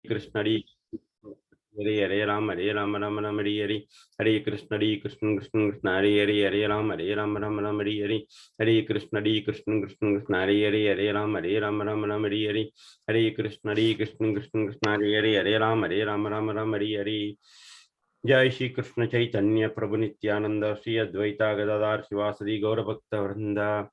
Krishna Hare Hare Ram Ram Ram Hare Hare Hare Krishna Krishna Krishna Hare Ram Ram Hare Hare Krishna Krishna Krishna Hare Ram Ram Hare Hare Krishna Krishna Krishna Hare Ram Hare Hare Jai Shri Krishna Chaitanya Prabhu Nityananda Shri Advaita Gadadhar Shivasadi Gaura Bhakta Vrinda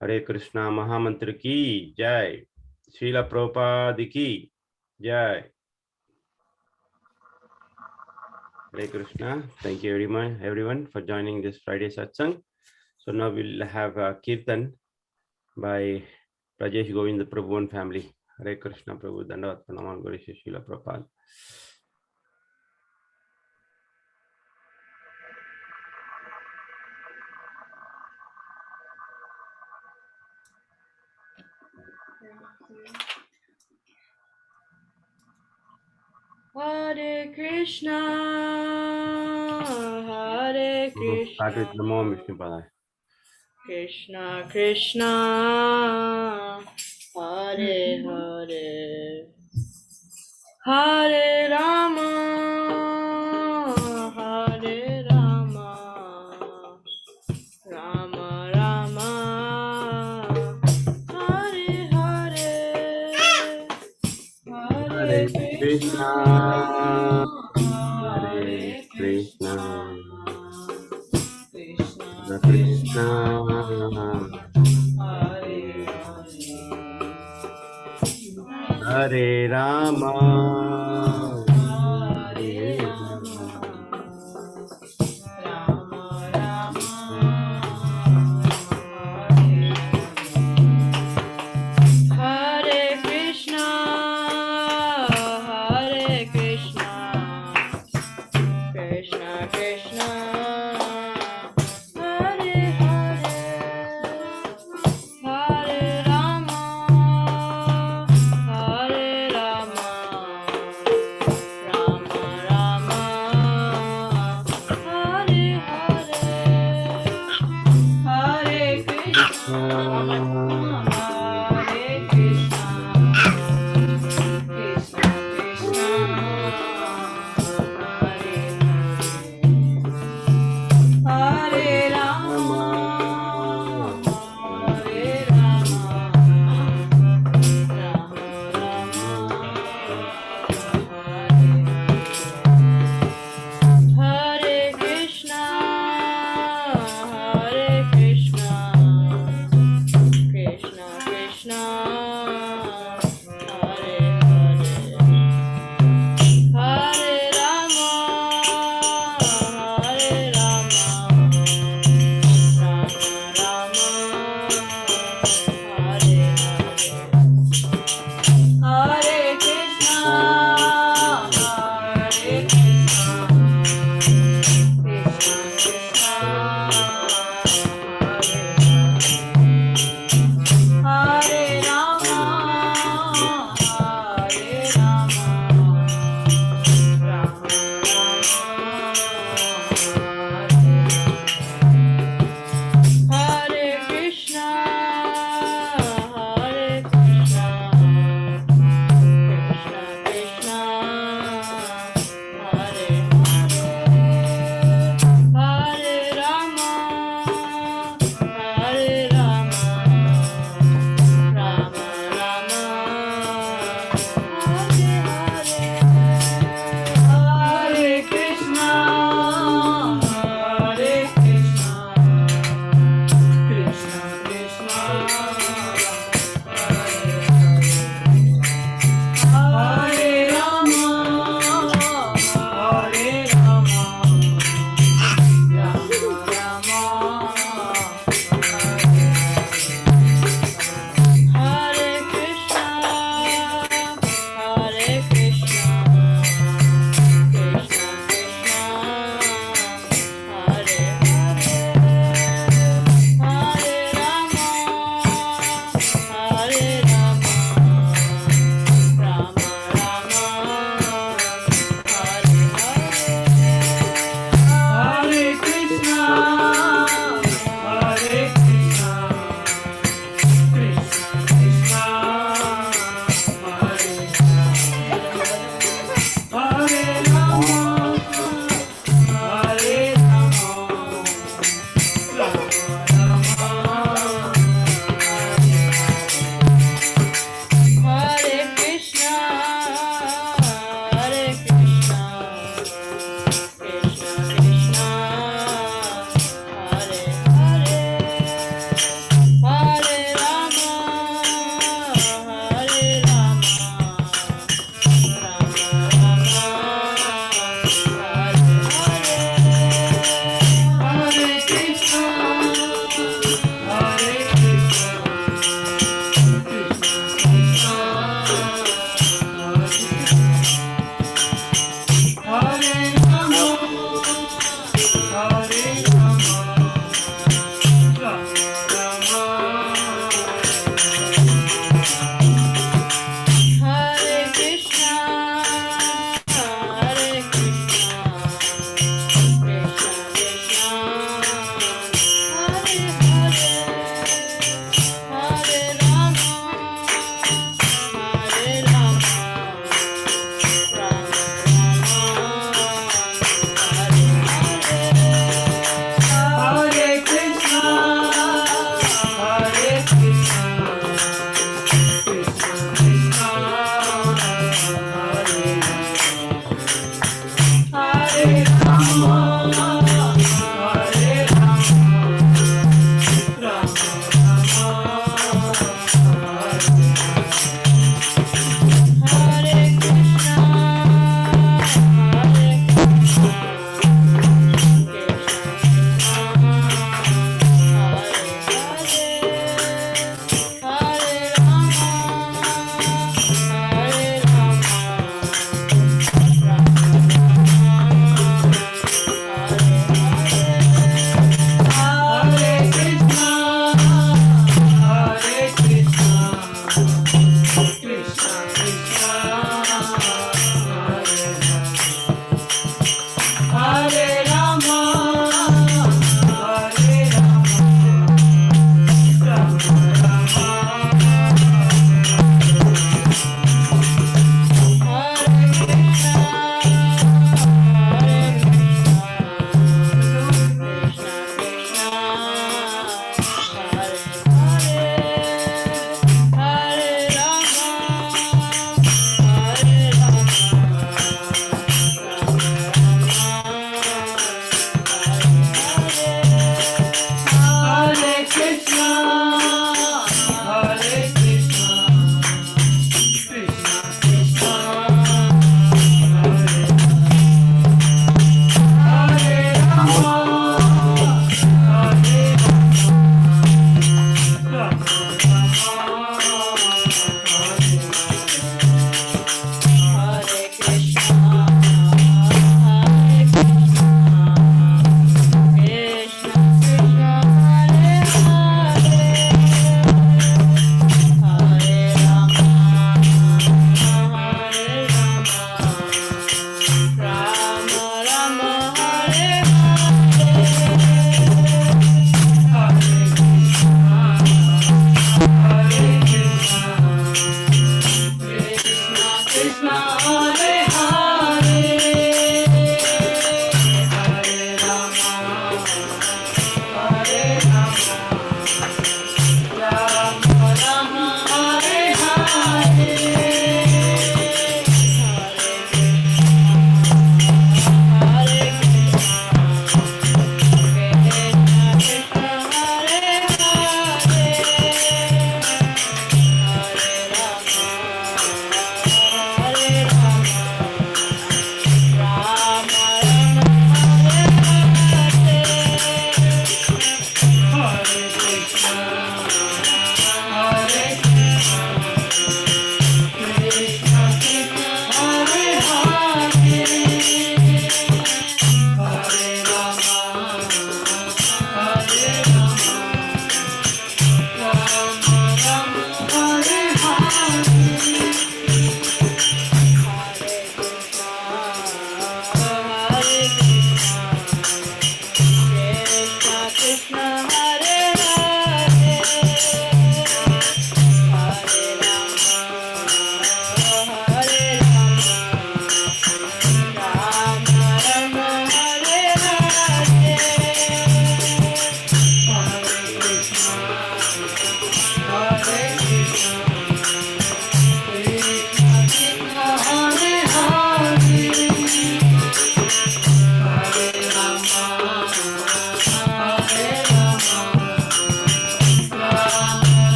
Hare Krishna Mahamantra Ki Jai Srila Prabhupada Ki Jai. Hare Krishna. Thank you very much, everyone, for joining this Friday satsang. So now we'll have a Kirtan by Rajesh Govind Prabhu and family. Hare Krishna Prabhu Dandavat Pranaman Gauri Srila Prabhupada. Hare Krishna, Hare Krishna. Start with Namo Vishnu Padaya. Krishna Krishna, Hare Hare, Hare Rama, Hare Rama, Rama Rama, Hare Hare, Hare Krishna, Hare Krishna, Krishna Krishna, Hare Hare, Hare Rama, Hare Rama, Rama Rama, Hare Hare, Hare Krishna, Hare Krishna, Krishna Krishna, Hare Hare, Hare Rama, Hare Rama, Rama Rama, Hare Hare, Hare Krishna, Hare Krishna, Krishna Krishna, Hare Rama, Hare Rama, Rama Rama, Hare Krishna, Hare Krishna, Krishna Krishna, Hare Hare, Hare Rama, Hare Rama, Rama Rama, Hare Hare, Hare Krishna, Hare Krishna, Krishna Krishna, Hare Rama, Hare Rama, Rama Rama, Hare Krishna, Hare Krishna, Krishna Krishna, Hare Hare, Hare Rama, Hare Rama, Rama Rama, Hare Hare, Hare Krishna, Hare Krishna, Krishna Krishna, Hare Rama, Hare Rama, Rama Rama, Hare Krishna,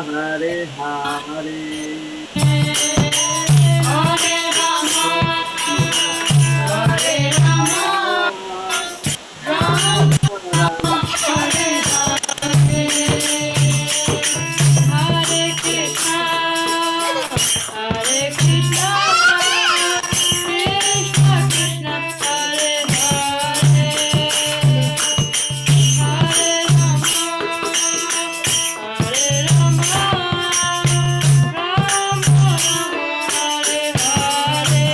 Hare Hare, Hare Rama, Hare Rama, Rama Rama, Hare Hare, Hare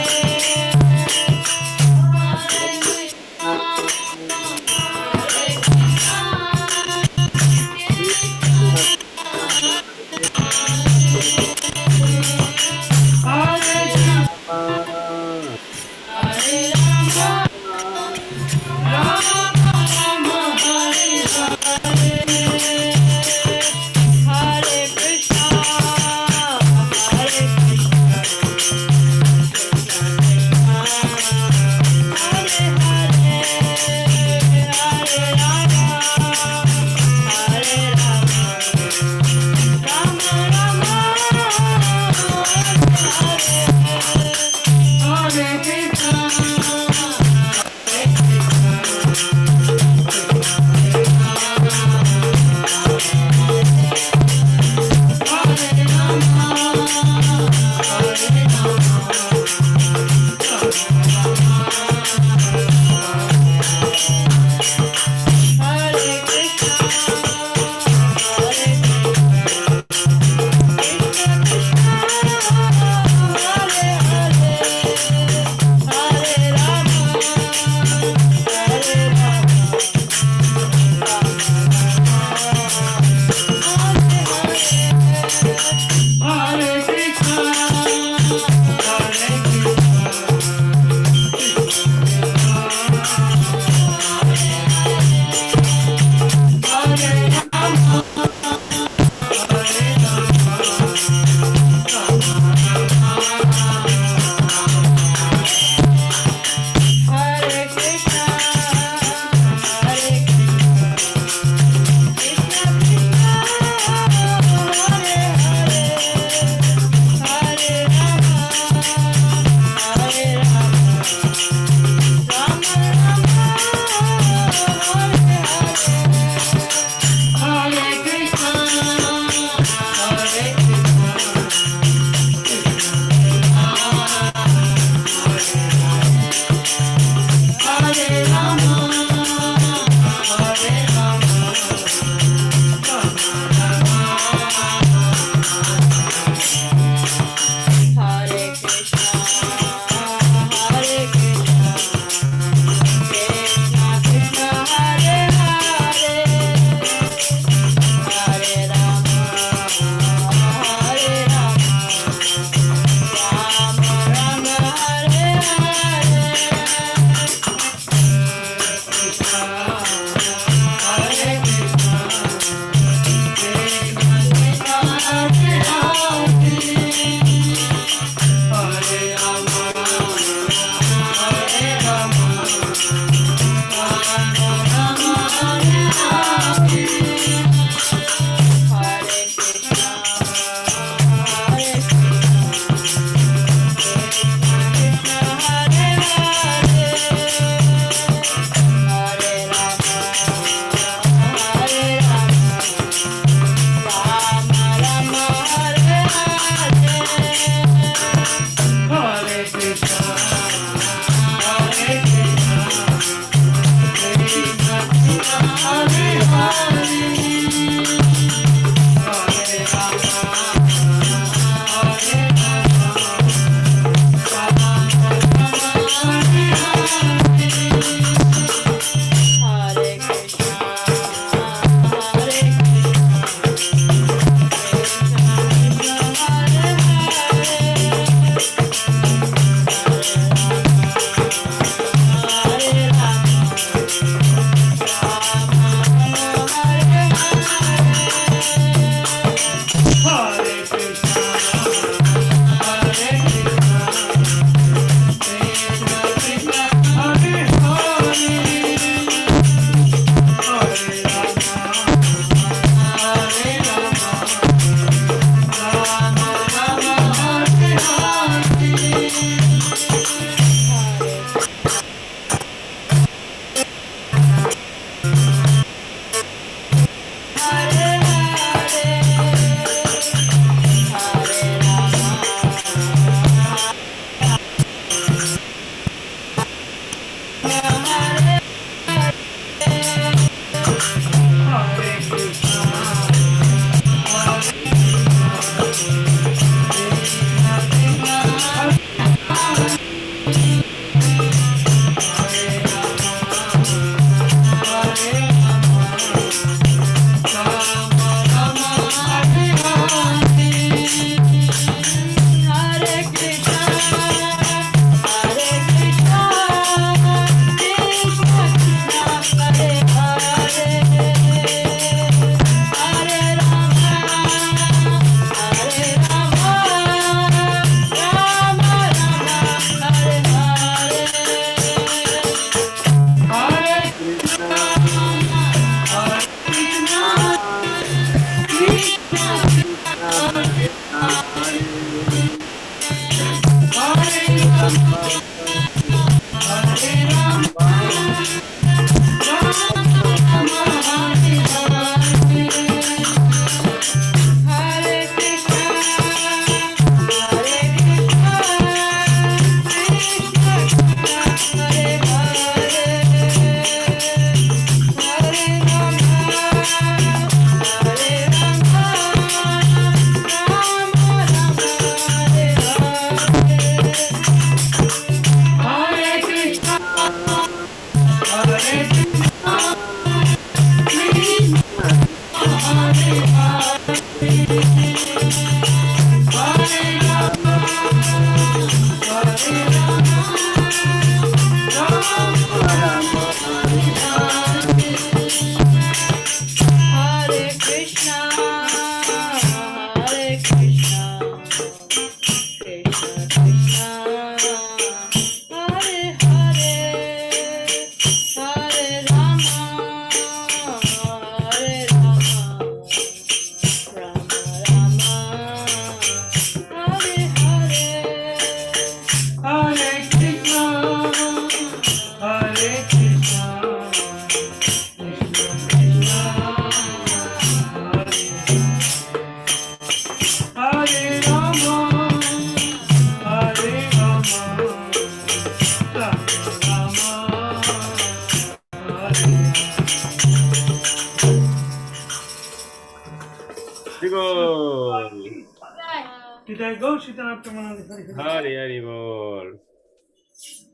Did I go? Hari Hari Bol.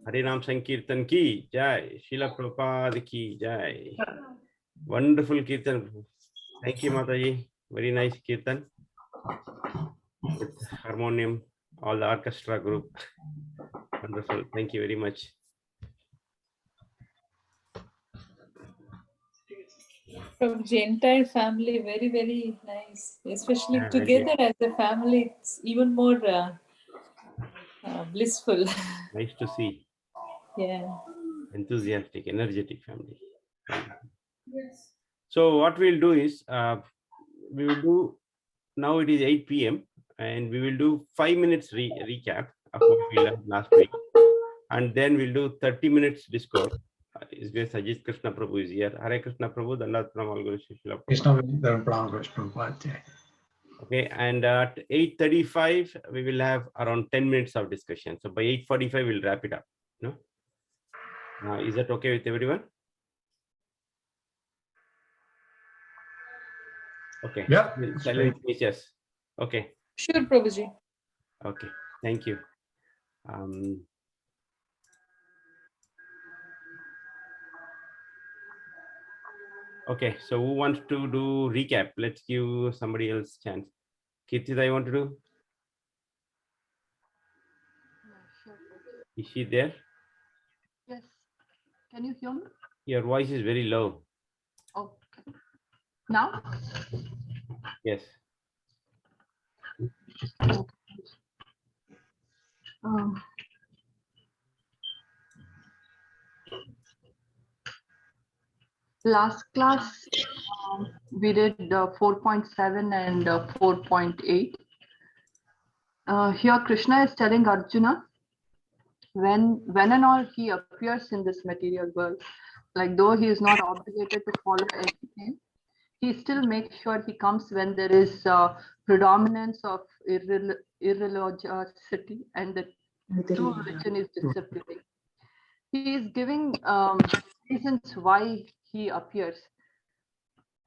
Harinam Sankirtan ki jai. Srila Prabhupada ki jai. Wonderful Kirtan. Thank you, Mataji. Very nice Kirtan. With harmonium, all the orchestra group. Wonderful. Thank you very much. From the entire family, very, very nice. Especially Yeah, together as a family, it's even more blissful. nice to see. Yeah. Enthusiastic, energetic family. So what we'll do is, we will do, now it is 8 p.m. and we will do 5 minutes recap of what we learned last week. And then we'll do 30 minutes discourse. Is where Ajit Krishna Prabhu is here. Hare Krishna Prabhu, Dandavat Pranamal Guru Srila Prabhupada. Okay, and at 8:35 we will have around 10 minutes of discussion. So by 8:45 we'll wrap it up. No? Is that okay with everyone? Okay. Yeah. Silent speeches. Okay. Sure, Prabhuji. Okay. Thank you. Okay, so who wants to do recap? Let's give somebody else chance. Kirtida, you want to do? Is she there? Yes. Can you hear me? Your voice is very low. Okay. Now? Yes. Um, Last class, we did 4.7 and 4.8. Here, Krishna is telling Arjuna, when and all he appears in this material world, like though he is not obligated to follow anything, he still makes sure he comes when there is predominance of irreligiosity and the true religion is disappearing. He is giving reasons why he appears.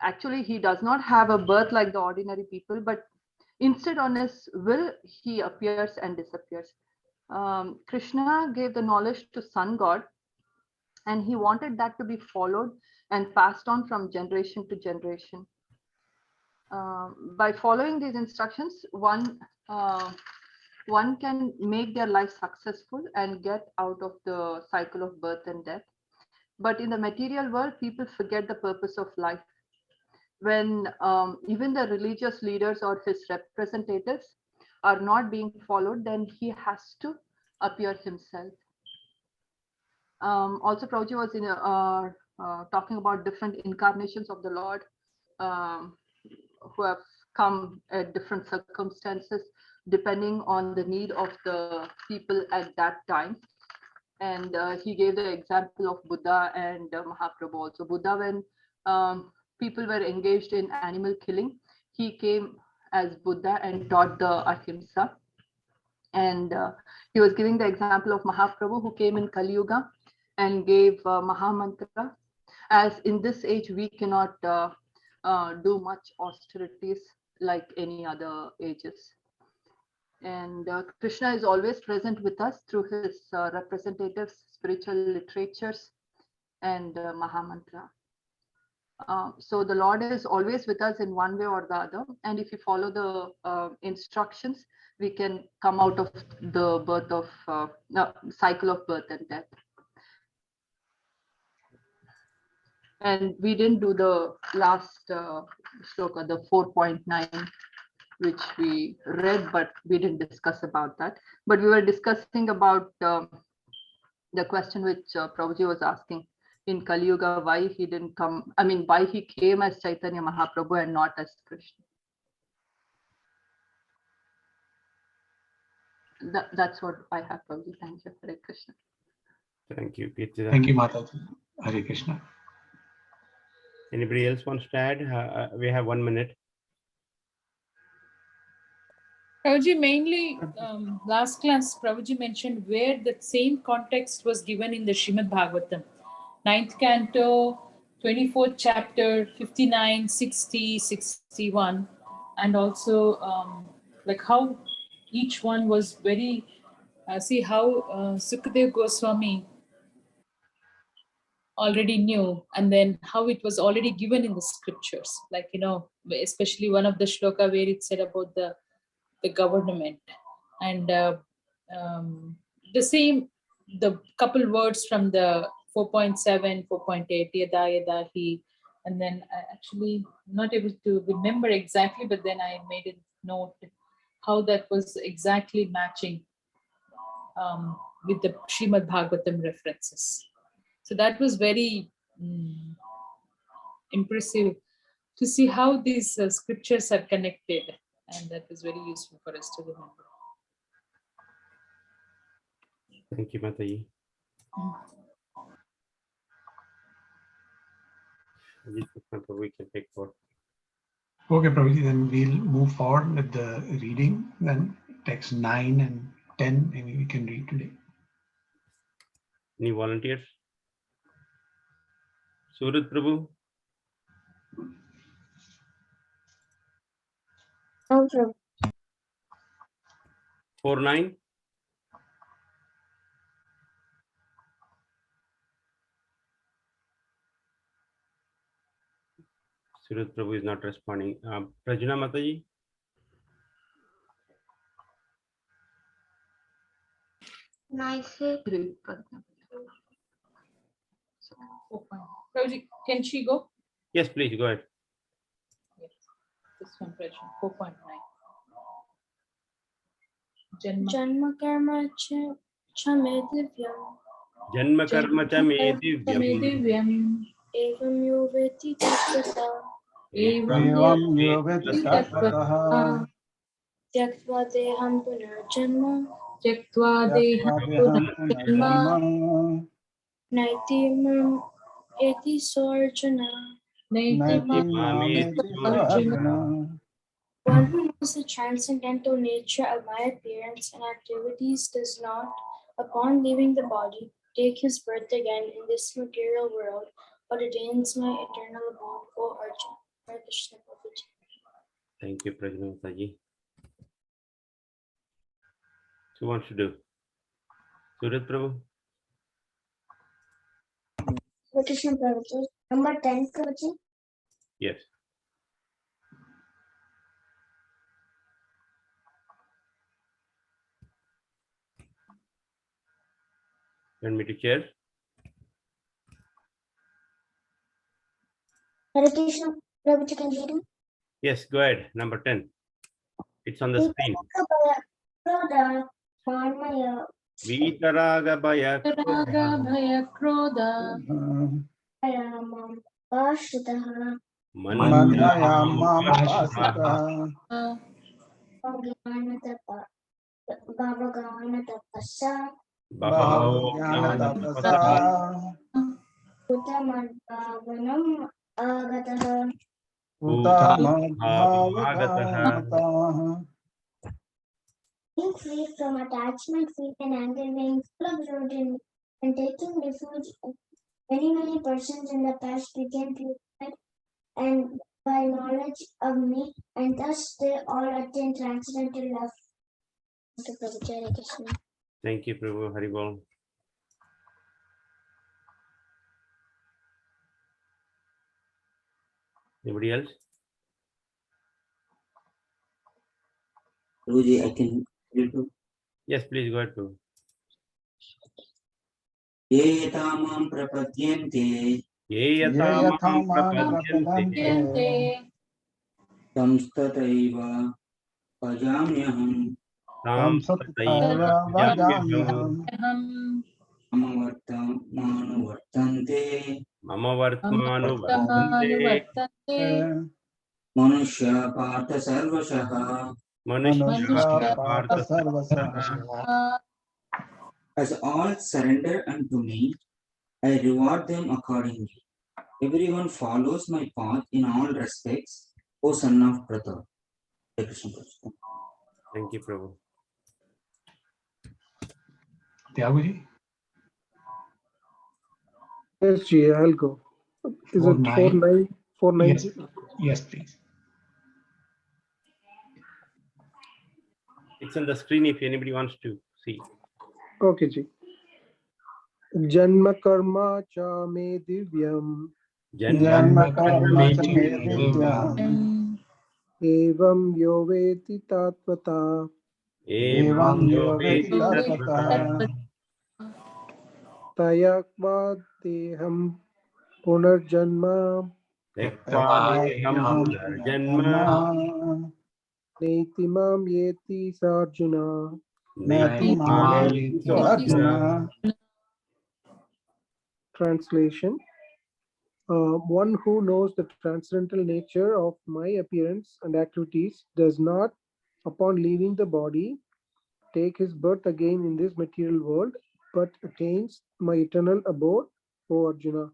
Actually, he does not have a birth like the ordinary people, but instead on his will, he appears and disappears. Krishna gave the knowledge to Sun God, and he wanted that to be followed and passed on from generation to generation. By following these instructions, one can make their life successful and get out of the cycle of birth and death. But in the material world, people forget the purpose of life. When even the religious leaders or his representatives are not being followed, then he has to appear himself. Also, Prabhuji was talking about different incarnations of the Lord who have come at different circumstances depending on the need of the people at that time. And he gave the example of Buddha and Mahaprabhu also. Buddha, when people were engaged in animal killing, he came as Buddha and taught the ahimsa. And he was giving the example of Mahaprabhu, who came in Kali Yuga and gave Mahamantra. As in this age, we cannot do much austerities like any other ages. And Krishna is always present with us through his representatives, spiritual literatures, and Mahamantra. So the Lord is always with us in one way or the other. And if you follow the instructions, we can come out of the birth of cycle of birth and death. And we didn't do the last shloka, the 4.9, which we read, but we didn't discuss about that. But we were discussing about the question which Prabhuji was asking in Kali Yuga, why he didn't come, I mean, why he came as Chaitanya Mahaprabhu and not as Krishna. That's what I have, Prabhuji. Thank you, Hare Krishna. Thank you, Kirtida. Thank you, Mataji. Hare Krishna. Anybody else wants to add? We have 1 minute. Prabhuji, mainly last class, Prabhuji mentioned where the same context was given in the Srimad Bhagavatam, 9th canto, 24th chapter, 59, 60, 61, and also like how each one was very, see how Sukadev Goswami already knew, and then how it was already given in the scriptures, like, you know, especially one of the shloka where it said about the government, and the same, the couple words from the 4.7, 4.8, yada yada he, and then I actually not able to remember exactly, but then I made a note how that was exactly matching with the Srimad Bhagavatam references. So that was very impressive to see how these scriptures are connected, and that was very useful for us to remember. Thank you, Mataji. We can take for. Okay, Prabhuji, then we'll move forward with the reading. Then text 9 and 10, maybe we can read today. Any volunteers? Surat Prabhu? Okay. 4.9? Surat Prabhu is not responding. Prajna Mataji? Nice. Prabhuji, can she go? Yes, please go ahead. Yes. This one, Prajna, 4.9. Janma karma cha me divyam. Janma karma cha me divyam. divyam. Evam yo veti tatvata. Evam Evam yoveti tatvatah Tyaktva deham punarjanma. Tyaktva deham deham punarjanma Naiti mam eti sorjana. naiti mameti Arjuna. arjuna. One who knows the transcendental nature of my appearance and activities does not, upon leaving the body, take his birth again in this material world, but attains my eternal abode, O Arjuna. Hare Krishna, Prabhuji. Thank you, Prajnataji. Who wants to do? Surat Prabhu? Hare Krishna, Prabhuji. Number 10, Prabhuji. Yes. Want me to share? Hare Krishna, Prabhuji, can you read? Yes, go ahead. Number 10. It's on the screen. Vitaraga bhaya Raga bhaya krodha. Manmaya mamupasita Bahav jnana tapasa utamabhavagatah. Being free from attachment, fear, and anger, being full of routine, and taking refuge of many persons in the past became purified and by knowledge of me, and thus they all attain transcendental love. Thank you, Prabhu. Hare Krishna. Thank you, Prabhu. Haribol. Anybody else? Prabhuji, I can read to. Yes, please go ahead, Prabhu. Ye yatamam prapadyante Ye yatamam prapadyante Yante. tamstataiva pajamyaham Tam tam sataiva tataiva vajamyaham Aham. amavartante mama vartmanu Amartamanu vartante vartante. manushya partha sarvashaha. manusya manushya partha partha sarvasaha. As all surrender unto me, I reward them accordingly. Everyone follows my path in all respects, O son of Pratha. Krishna Prabhu. Thank you, Prabhu. Tyaguji? Yes, Ji, I'll go. Is it 4-9? 4-9? Yes, yes, please. It's on the screen if anybody wants to see. Okay, Ji. Janma karma cha me divyam Janma karma cha me divyam evam yo veti tatvata evam yo veti tatvatah tayakva deham punarjanma Tatvadeham Janma neti mam yeti sarjuna. neti mameti arjuna. Translation. One who knows the transcendental nature of my appearance and activities does not, upon leaving the body, take his birth again in this material world, but attains my eternal abode, O Arjuna.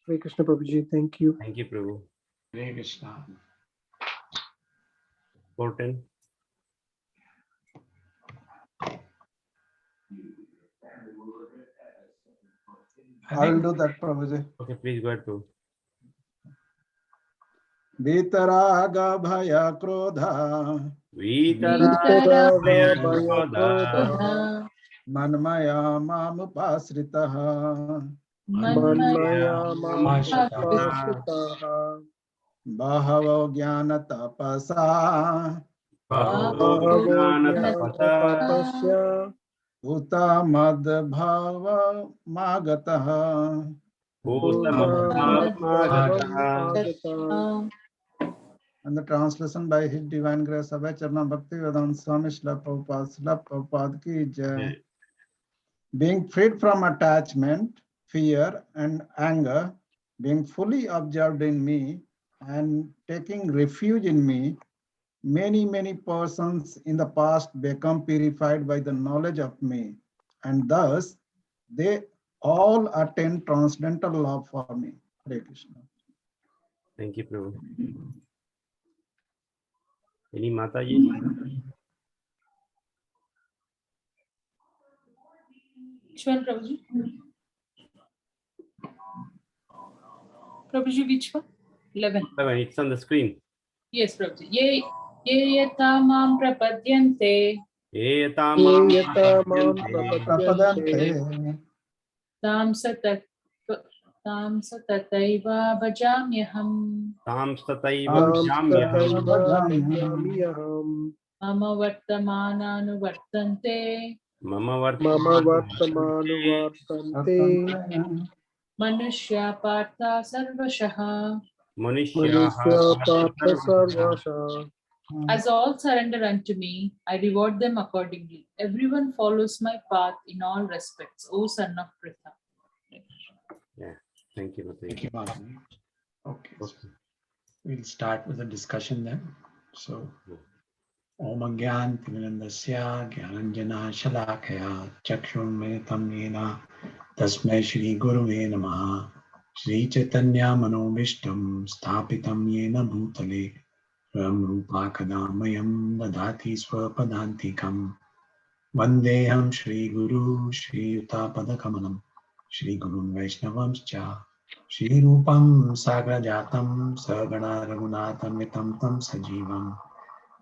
Hare Krishna Prabhuji, thank you. Thank you, Prabhu. Hare Krishna. 410. I will do that, Prabhuji. Okay, please go ahead, Prabhu. Vitaraga bhaya krodha Vitaraga bhaya krodha manmaya mamupasritaha Manmaya Mamupasritaha. mamupasritaha bahavo jnana tapasa Bahavo bahavo jnana jnana tapasa tapasya utamadbhava magataha. Bhutamabhavamatah. Agata. and the translation by His Divine Grace Abhay Charna Bhakti Vedanta Swami Srila Prabhupada ki jai. Being freed from attachment, fear, and anger, being fully absorbed in me, and taking refuge in me, many persons in the past become purified by the knowledge of me, and thus they all attain transcendental love for me. Hare Krishna. Thank you, Prabhu. Any Mataji? Which one, Prabhuji? Prabhuji, which one? 11. It's on the screen. Yes, Prabhuji. Ye yata mam prapadyante Ye yata Ye mam yata mam prapadyante, prapadyante tam satataiva bhajamyaham tam stataiva tam bhajamyaham, tataiva bhajamyaham mama vartamana vartante mama mama vartamanu vartamanu manushya partha sarvashaha. Manusya Partha Sarvasha. As all surrender unto me, I reward them accordingly. Everyone follows my path in all respects, O son of Pritha. Yeah, thank you, Thank Mataji. you, Madhavi. Okay, so we'll start with the discussion then. So, Om Agyan Timirandasya Gyananjana Shalakaya Chakshunmilitam Yena Tasmai Shri Guruve Namaha Shri Chaitanya Manovishtam Sthapitam Yena Bhutale Ram Rupa Kadamayam Dadati Swapadantikam Vandeham Shri Guru Shri Yuta Padakamanam Shri Gurun Vaishnavamscha Shri Rupam Sagrajatam Sagana Raghunatam Vitam Tam Sajivam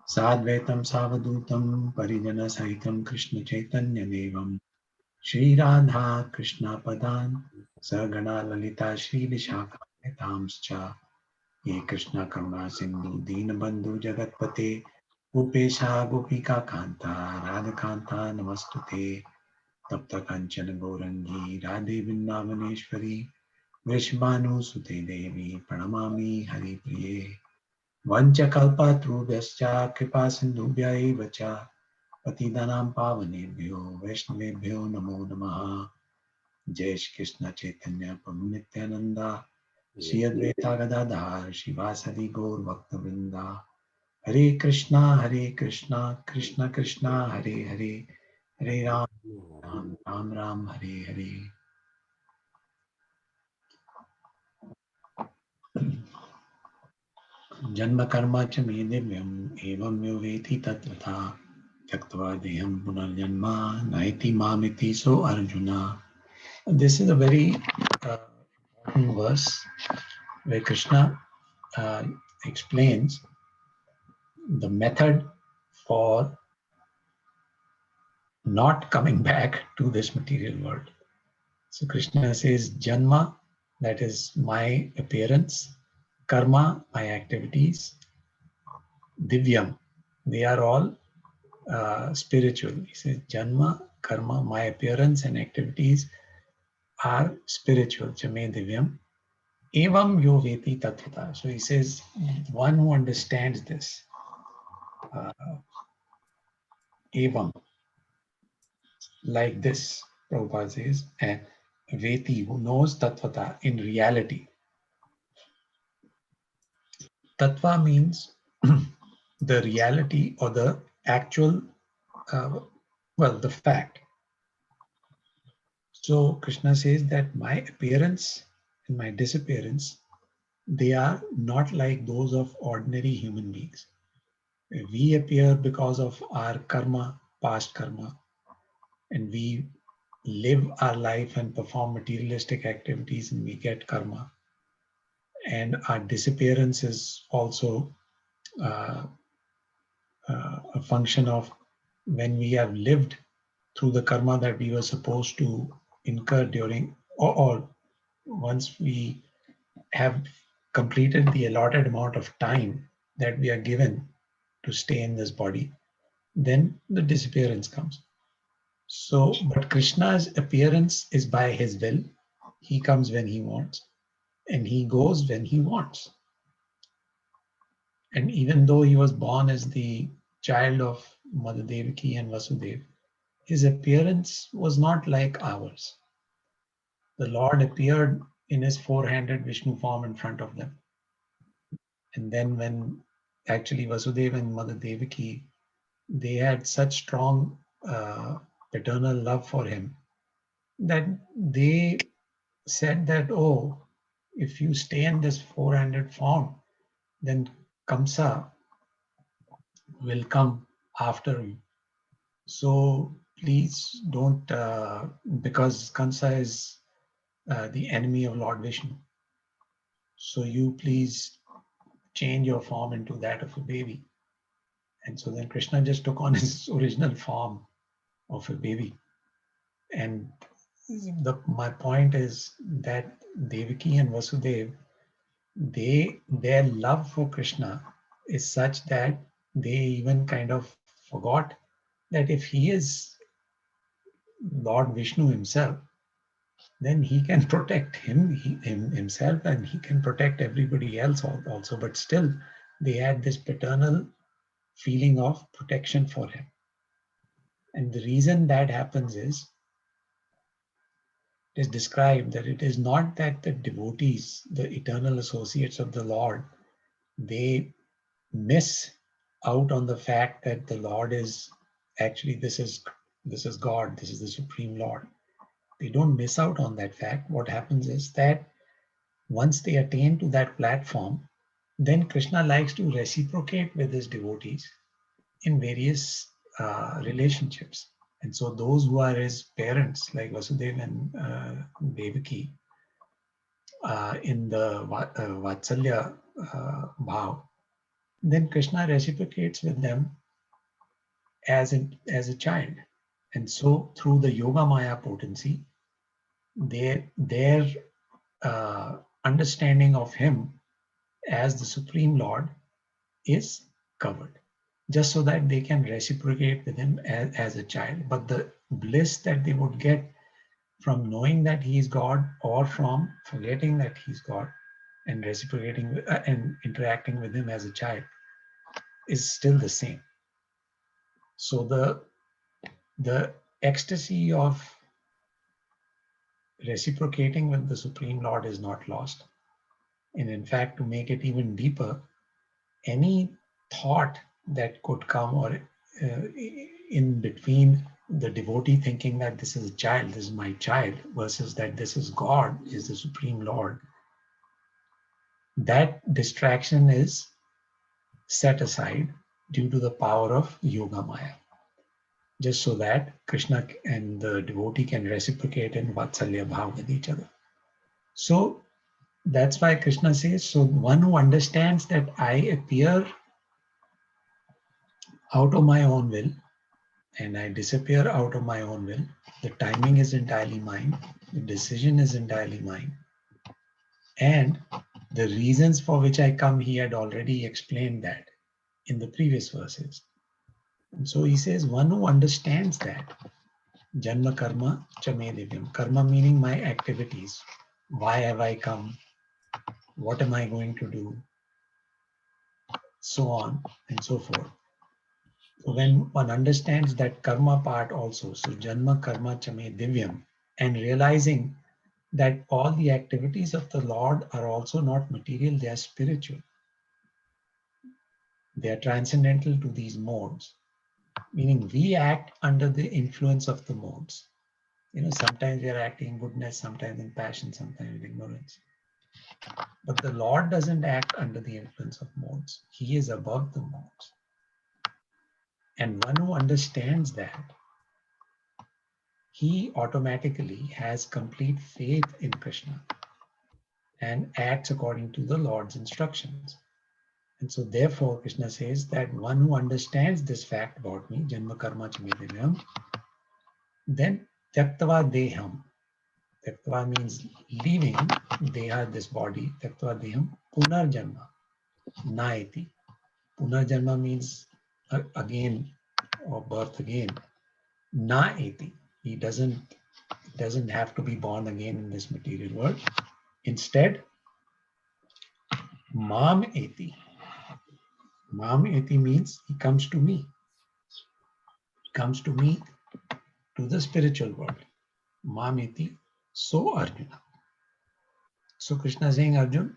Sadvaitam Savadutam Parijana Sahitam Krishna Chaitanya Devam Shri Radha Krishna Padan Sagana Lalita Shri Vishakhatamscha Ye Krishna Karuna Sindhu Dinabandhu Jagatpate Gopesha Gopika Kanta Radhakanta Namastute Tapta Kanchana Gourangi Radhe Vrindavaneshwari Vrishbhanu Sute Devi Pranamami Hari Priye Vanchakalpatrubhyascha Kripa Sindhubhya eva cha Patidanam Pavanebhyo Vaishnavebhyo Namo Namaha Jai Shri Krishna Chaitanya Prabhu Nityananda Shri Advaita Gadadhar Shivasadi Gaur Bhaktavrinda Hare Krishna Krishna Krishna Hare Hare Hare Ram Ram Ram Hare Hare. Janma karma cha me divyam evam yo veti tatvata Tyaktva deham punarjanma naiti mamiti so Arjuna. This is a very important verse where Krishna explains the method for not coming back to this material world. So Krishna says Janma, that is my appearance, Karma, my activities, Divyam, they are all spiritual. He says Janma, Karma, my appearance and activities are spiritual. Chame Divyam. Evam yo veti tatvata. So he says, one who understands this, evam, like this, Prabhupada says, and veti, who knows tatvata in reality. Tattva means the reality or the actual, the fact. So Krishna says that my appearance and my disappearance, they are not like those of ordinary human beings. We appear because of our karma, past karma, and we live our life and perform materialistic activities and we get karma. And our disappearance is also a function of when we have lived through the karma that we were supposed to incur during, or once we have completed the allotted amount of time that we are given to stay in this body, then the disappearance comes. So, but Krishna's appearance is by his will. He comes when he wants and he goes when he wants. And even though he was born as the child of Mother Devaki and Vasudeva, his appearance was not like ours. The Lord appeared in his four-handed Vishnu form in front of them. And then when actually Vasudeva and Mother Devaki, they had such strong paternal love for him that they said that, oh, if you stay in this four-handed form, then Kamsa will come after you. So please don't, because Kamsa is the enemy of Lord Vishnu. So you please change your form into that of a baby. And so then Krishna just took on his original form of a baby. And my point is that Devaki and Vasudeva, their love for Krishna is such that they even kind of forgot that if he is Lord Vishnu himself, then he can protect himself and he can protect everybody else also. But still, they had this paternal feeling of protection for him. And the reason that happens is, it is described that it is not that the devotees, the eternal associates of the Lord, they miss out on the fact that the Lord is actually, this is God, this is the Supreme Lord. They don't miss out on that fact. What happens is that once they attain to that platform, then Krishna likes to reciprocate with his devotees in various relationships. And so those who are his parents, like Vasudeva and Devaki, in the Vatsalya bhav, then Krishna reciprocates with them as a child. And so through the Yoga Maya potency, their understanding of him as the Supreme Lord is covered, just so that they can reciprocate with him as a child. But the bliss that they would get from knowing that he is God, or from forgetting that he's God and reciprocating and interacting with him as a child, is still the same. So the ecstasy of reciprocating with the Supreme Lord is not lost. And in fact, to make it even deeper, any thought that could come or in between the devotee thinking that this is a child, this is my child, versus that this is God, is the Supreme Lord, that distraction is set aside due to the power of Yoga Maya, just so that Krishna and the devotee can reciprocate in Vatsalya Bhav with each other. So that's why Krishna says, so one who understands that I appear out of my own will and I disappear out of my own will, the timing is entirely mine, the decision is entirely mine, and the reasons for which I come, he had already explained that in the previous verses. And so he says, one who understands that, Janma karma chame divyam, karma meaning my activities, why have I come, what am I going to do, so on and so forth. So when one understands that karma part also, so Janma karma chame divyam, and realizing that all the activities of the Lord are also not material, they are spiritual. They are transcendental to these modes, meaning we act under the influence of the modes. Sometimes we are acting in goodness, sometimes in passion, sometimes in ignorance. But the Lord doesn't act under the influence of modes. He is above the modes. And one who understands that, he automatically has complete faith in Krishna and acts according to the Lord's instructions. And so therefore Krishna says that one who understands this fact about me, Janma karma chame, then tyaktva deham. Tyaktva means leaving deha, this body, tyaktva deham, punarjanma, naeti. Punarjanma means again, or birth again. Naeti. He doesn't have to be born again in this material world. Instead, mam eti. Mam eti means he comes to me. He comes to me to the spiritual world. Mam eti, so Arjuna. So Krishna is saying, Arjun,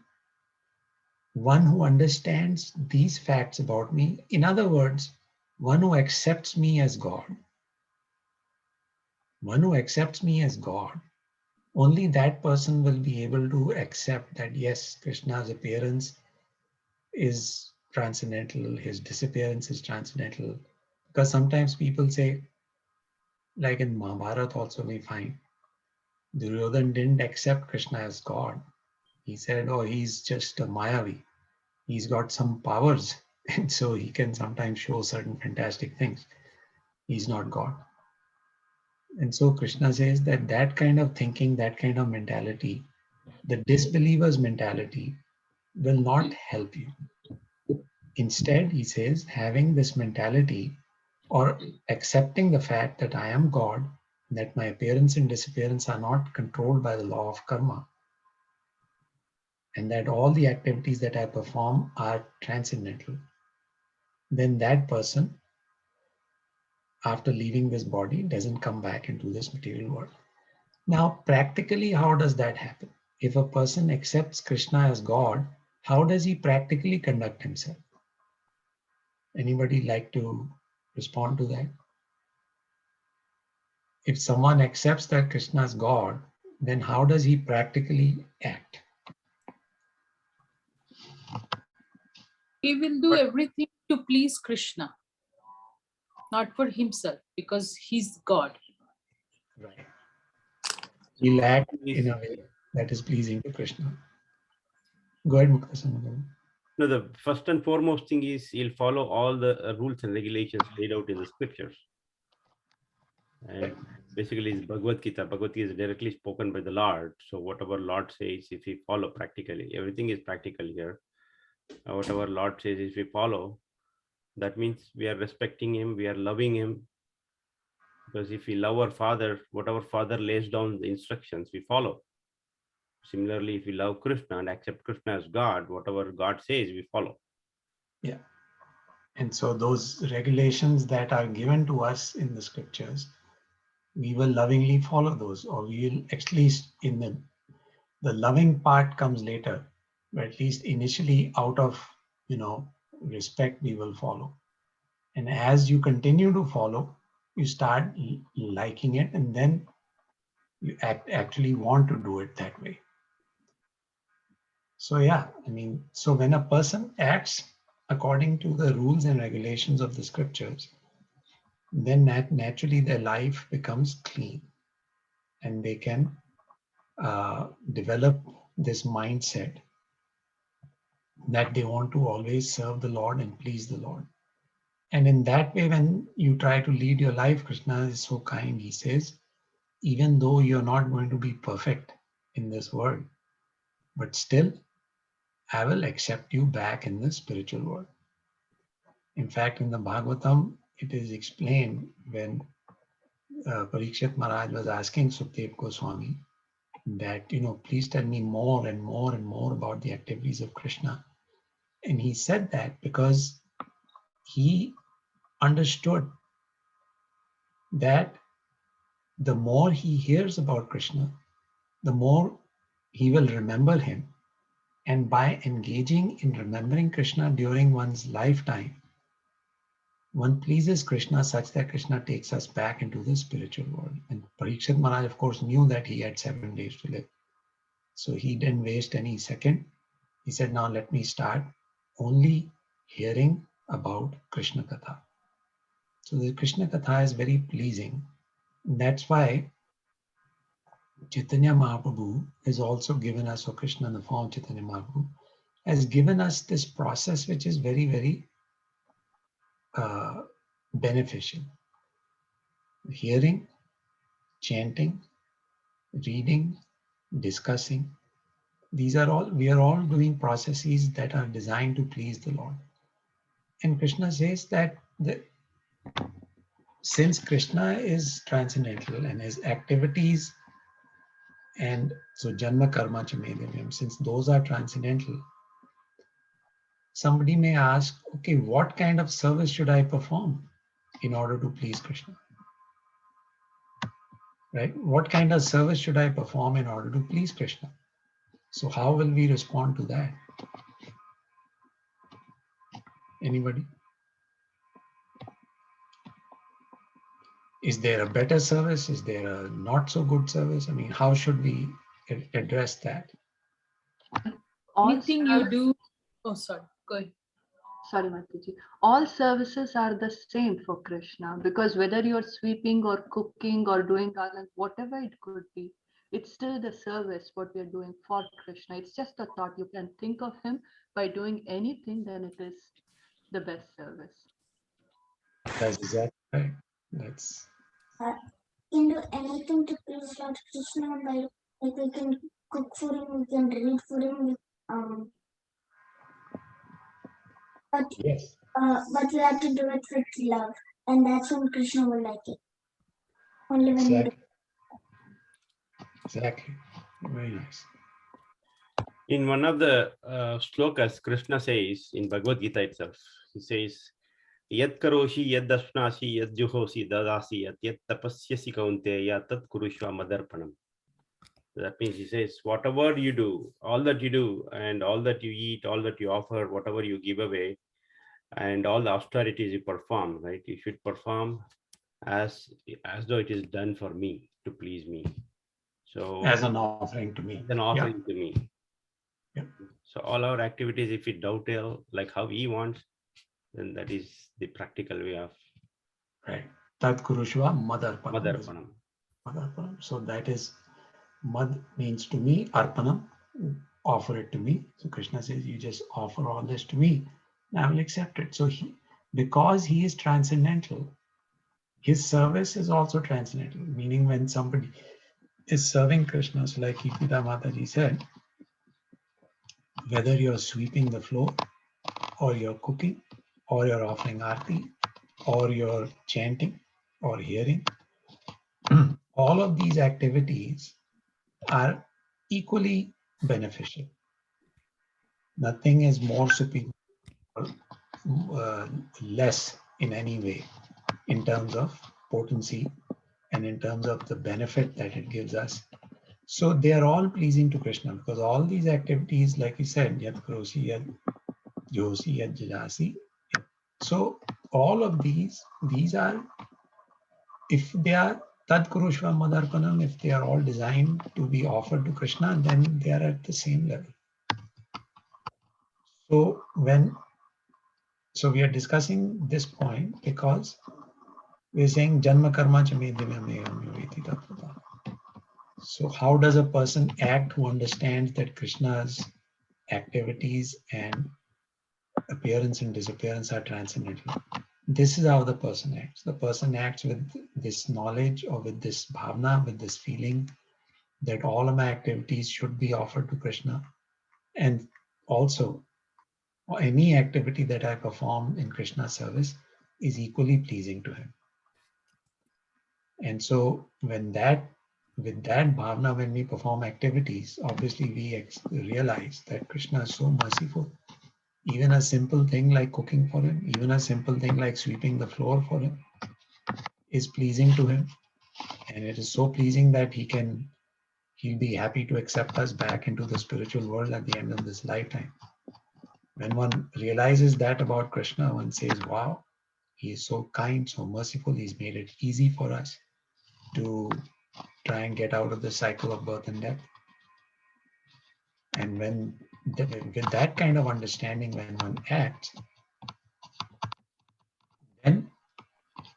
one who understands these facts about me, in other words, one who accepts me as God, one who accepts me as God, only that person will be able to accept that, yes, Krishna's appearance is transcendental, his disappearance is transcendental. Because sometimes people say, like in Mahabharata also we find, Duryodhan didn't accept Krishna as God. He said, oh, he's just a Mayavi. He's got some powers, and so he can sometimes show certain fantastic things. He's not God. And so Krishna says that that kind of thinking, that kind of mentality, the disbeliever's mentality, will not help you. Instead, he says, having this mentality or accepting the fact that I am God, that my appearance and disappearance are not controlled by the law of karma, and that all the activities that I perform are transcendental, then that person, after leaving this body, doesn't come back into this material world. Now, practically, how does that happen? If a person accepts Krishna as God, how does he practically conduct himself? Anybody like to respond to that? If someone accepts that Krishna is God, then how does he practically act? He will do everything to please Krishna, not for himself, because he's God. Right. He'll act Is- in a way that is pleasing to Krishna. Go ahead, Mukta. No, the first and foremost thing is he'll follow all the rules and regulations laid out in the scriptures. And basically, it's Bhagavad Gita. Bhagavad Gita is directly spoken by the Lord. So whatever Lord says, if we follow practically, everything is practical here. Whatever Lord says, if we follow, that means we are respecting him, we are loving him. Because if we love our Father, whatever Father lays down the instructions, we follow. Similarly, if we love Krishna and accept Krishna as God, whatever God says, we follow. Yeah. And so those regulations that are given to us in the scriptures, we will lovingly follow those, or we will, at least in the loving part comes later, but at least initially out of, respect, we will follow. And as you continue to follow, you start liking it, and then you actually want to do it that way. So yeah, so when a person acts according to the rules and regulations of the scriptures, then naturally their life becomes clean, and they can develop this mindset that they want to always serve the Lord and please the Lord. And in that way, when you try to lead your life, Krishna is so kind. He says, even though you're not going to be perfect in this world, but still, I will accept you back in the spiritual world. In fact, in the Bhagavatam, it is explained when Parikshit Maharaj was asking Sukdev Goswami that, please tell me more and more and more about the activities of Krishna. And he said that because he understood that the more he hears about Krishna, the more he will remember him. And by engaging in remembering Krishna during one's lifetime, one pleases Krishna such that Krishna takes us back into the spiritual world. And Parikshit Maharaj, of course, knew that he had 7 days to live. So he didn't waste any second. He said, now let me start only hearing about Krishna Katha. So the Krishna Katha is very pleasing. That's why Chaitanya Mahaprabhu has also given us, or Krishna in the form of Chaitanya Mahaprabhu, has given us this process which is very, very beneficial. Hearing, chanting, reading, discussing. We are all doing processes that are designed to please the Lord. And Krishna says that since Krishna is transcendental and his activities, and so Janma Karma Chamedyam, since those are transcendental, somebody may ask, okay, what kind of service should I perform in order to please Krishna? Right? What kind of service should I perform in order to please Krishna? So how will we respond to that? Anybody? Is there a better service? Is there a not so good service? I mean, how should we address that? All Anything you do. Oh, sorry. Go ahead. Sorry, Mataji. All services are the same for Krishna, because whether you're sweeping or cooking or doing garland, whatever it could be, it's still the service what we are doing for Krishna. It's just a thought. You can think of him by doing anything, then it is the best service. That's exactly right. That's Can do anything to please Lord Krishna by, like, we can cook for him, we can read for him, yes. but we have to do it with love, and that's when Krishna will like it. Only when we do. Exactly. Very nice. In one of the slokas, Krishna says in Bhagavad Gita itself, he says, Yat karoshi, yat dashnashi, yat juhosi, dadasi, yat tapasyasi kaunteya, tat kurushva madarpanam. That means he says, whatever you do, all that you do, and all that you eat, all that you offer, whatever you give away, and all the austerities you perform, right? You should perform as though it is done for me, to please me. So As an offering to me. as an offering to me. Yeah. So all our activities, if we dovetail like how he wants, then that is the practical way of Right. Tat kurushva madarpanam. madarpanam. Madarpanam. So that is, mad means to me, arpanam, offer it to me. So Krishna says, you just offer all this to me, and I will accept it. So because he is transcendental, his service is also transcendental, meaning when somebody is serving Krishna, so like Ikita Mataji said, whether you're sweeping the floor, or you're cooking, or you're offering arti, or you're chanting, or hearing, all of these activities are equally beneficial. Nothing is more superior or less in any way in terms of potency and in terms of the benefit that it gives us. So they are all pleasing to Krishna, because all these activities, like he said, yat karosi, yat josi, yat jajasi. So all of these are, if they are tad kurushva madarpanam, if they are all designed to be offered to Krishna, then they are at the same level. So we are discussing this point because we are saying janma karma cha me divya tattva. So how does a person act who understands that Krishna's activities and appearance and disappearance are transcendental? This is how the person acts. The person acts with this knowledge, or with this bhavna, with this feeling that all of my activities should be offered to Krishna. And also, any activity that I perform in Krishna's service is equally pleasing to him. And so with that bhavna, when we perform activities, obviously we realize that Krishna is so merciful. Even a simple thing like cooking for him, even a simple thing like sweeping the floor for him is pleasing to him. And it is so pleasing that he'll be happy to accept us back into the spiritual world at the end of this lifetime. When one realizes that about Krishna, one says, wow, he is so kind, so merciful. He's made it easy for us to try and get out of the cycle of birth and death. And with that kind of understanding, when one acts, then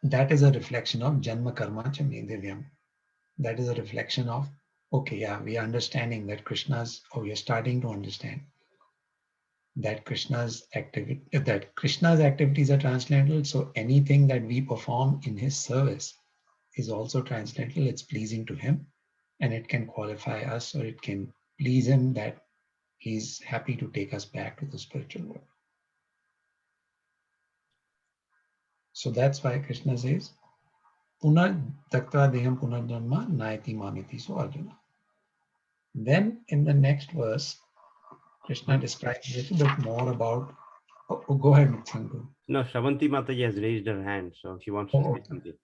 that is a reflection of janma karma cha me divyam. That is a reflection of, okay, yeah, we are understanding that we are starting to understand that Krishna's activities are transcendental. So anything that we perform in his service is also transcendental. It's pleasing to him, and it can qualify us, or it can please him that he's happy to take us back to the spiritual world. So that's why Krishna says, Punar taktva deham punarjanma nayati mamiti. So Arjuna. Then in the next verse, Krishna describes a little bit more about Oh, go ahead, Sangu. No, Shravanti Mataji has raised her hand, so she wants to Oh, say okay. something.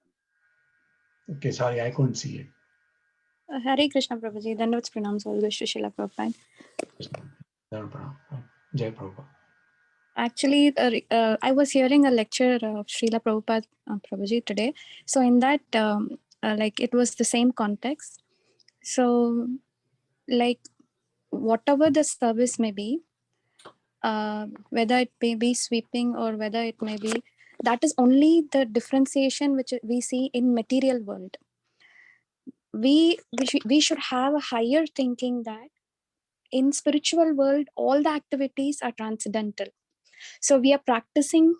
Okay, sorry, I couldn't see it. Hare Krishna Prabhuji, Dandavats pranams all wish to Srila Prabhupada. Jai Prabhupada. Actually, I was hearing a lecture of Srila Prabhupada Prabhuji today. So in that, like it was the same context. So like whatever the service may be, whether it may be sweeping or whether it may be, that is only the differentiation which we see in material world. We should have a higher thinking that in spiritual world, all the activities are transcendental. So we are practicing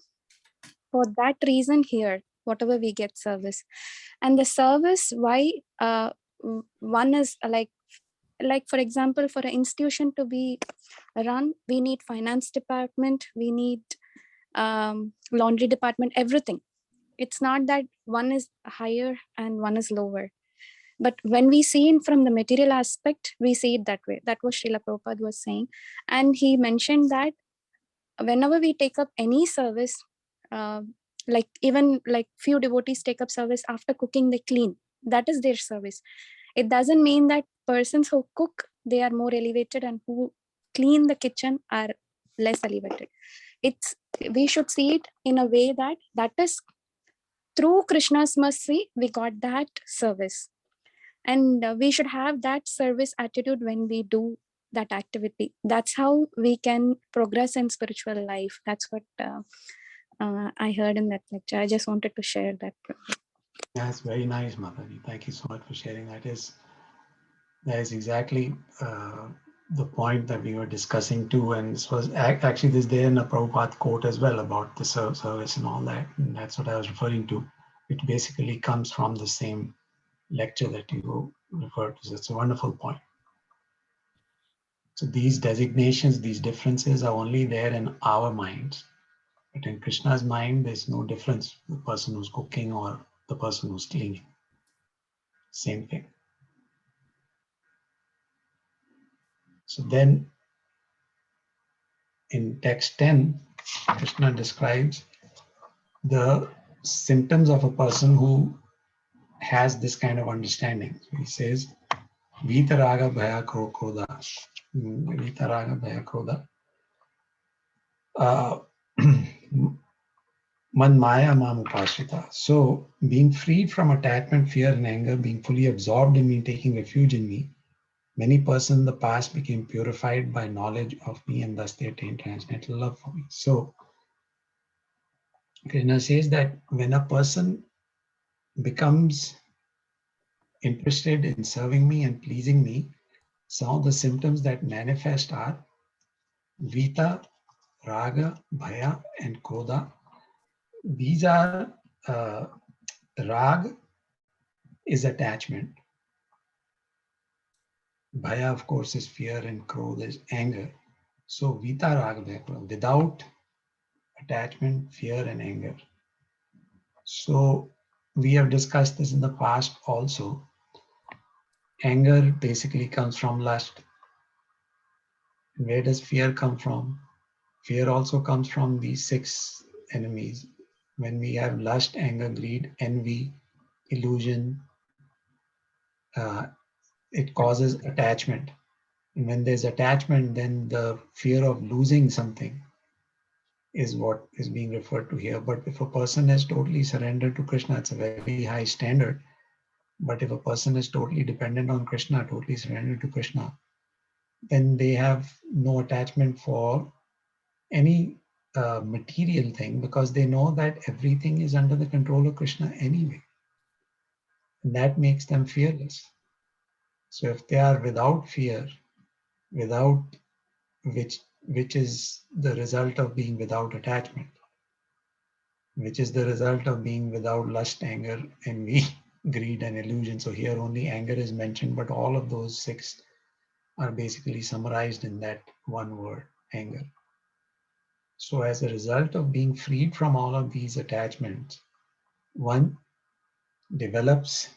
for that reason here, whatever we get service. And the service, why one is like for example, for an institution to be run, we need finance department, we need laundry department, everything. It's not that one is higher and one is lower. But when we see it from the material aspect, we see it that way. That was Srila Prabhupada was saying. And he mentioned that whenever we take up any service, like even like few devotees take up service after cooking, they clean. That is their service. It doesn't mean that persons who cook, they are more elevated, and who clean the kitchen are less elevated. We should see it in a way that that is through Krishna's mercy, we got that service. And we should have that service attitude when we do that activity. That's how we can progress in spiritual life. That's what I heard in that lecture. I just wanted to share that. That's very nice, Mataji. Thank you so much for sharing. That is exactly the point that we were discussing too. And this was actually this there in a Prabhupada quote as well about the service and all that. And that's what I was referring to. It basically comes from the same lecture that you referred to. So it's a wonderful point. So these designations, these differences are only there in our minds. But in Krishna's mind, there's no difference. The person who's cooking or the person who's cleaning. Same thing. So then in text 10, Krishna describes the symptoms of a person who has this kind of understanding. So he says, Vitaraga Bhaya Krodha. Vitaraga Bhaya Krodha. Man Maya Mam Upashrita. So being freed from attachment, fear, and anger, being fully absorbed in me, taking refuge in me, many persons in the past became purified by knowledge of me, and thus they attained transcendental love for me. So Krishna says that when a person becomes interested in serving me and pleasing me, some of the symptoms that manifest are Vita, Raga, Bhaya, and Krodha. These are Rag is attachment. Bhaya, of course, is fear, and Krodha is anger. So Vita, Raga, Bhaya, without attachment, fear, and anger. So we have discussed this in the past also. Anger basically comes from lust. Where does fear come from? Fear also comes from these 6 enemies. When we have lust, anger, greed, envy, illusion, it causes attachment. And when there's attachment, then the fear of losing something is what is being referred to here. But if a person has totally surrendered to Krishna, it's a very high standard. But if a person is totally dependent on Krishna, totally surrendered to Krishna, then they have no attachment for any material thing, because they know that everything is under the control of Krishna anyway. And that makes them fearless. So if they are without fear, without which is the result of being without attachment, which is the result of being without lust, anger, envy, greed, and illusion. So here only anger is mentioned, but all of those 6 are basically summarized in that one word, anger. So as a result of being freed from all of these attachments, one develops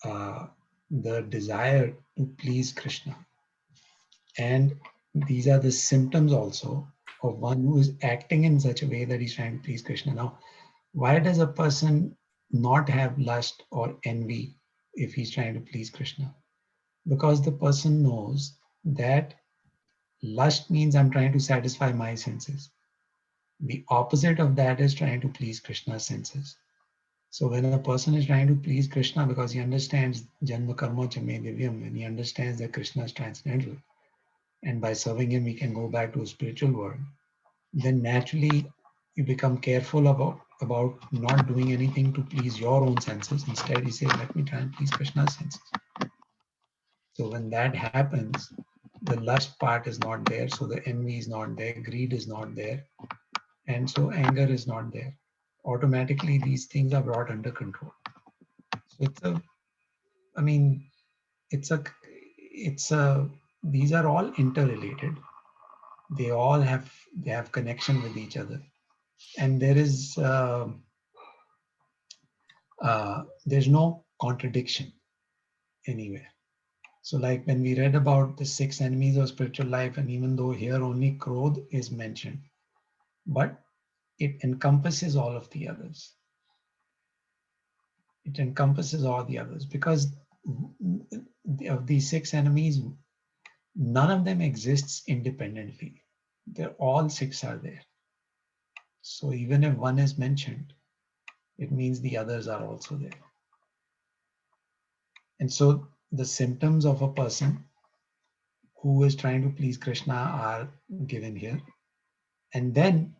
the desire to please Krishna. And these are the symptoms also of one who is acting in such a way that he's trying to please Krishna. Now, why does a person not have lust or envy if he's trying to please Krishna? Because the person knows that lust means I'm trying to satisfy my senses. The opposite of that is trying to please Krishna's senses. So when a person is trying to please Krishna because he understands Janma Karma Chame Divyam, and he understands that Krishna is transcendental, and by serving him we can go back to a spiritual world, then naturally you become careful about not doing anything to please your own senses. Instead, you say, let me try and please Krishna's senses. So when that happens, the lust part is not there, so the envy is not there, greed is not there, and so anger is not there. Automatically, these things are brought under control. So these are all interrelated. They all have connection with each other, and there's no contradiction anywhere. So like when we read about the 6 enemies of spiritual life, and even though here only Krodh is mentioned, but it encompasses all of the others. It encompasses all the others because of these 6 enemies, none of them exists independently. They're all 6 are there. So even if one is mentioned, it means the others are also there. And so the symptoms of a person who is trying to please Krishna are given here. And then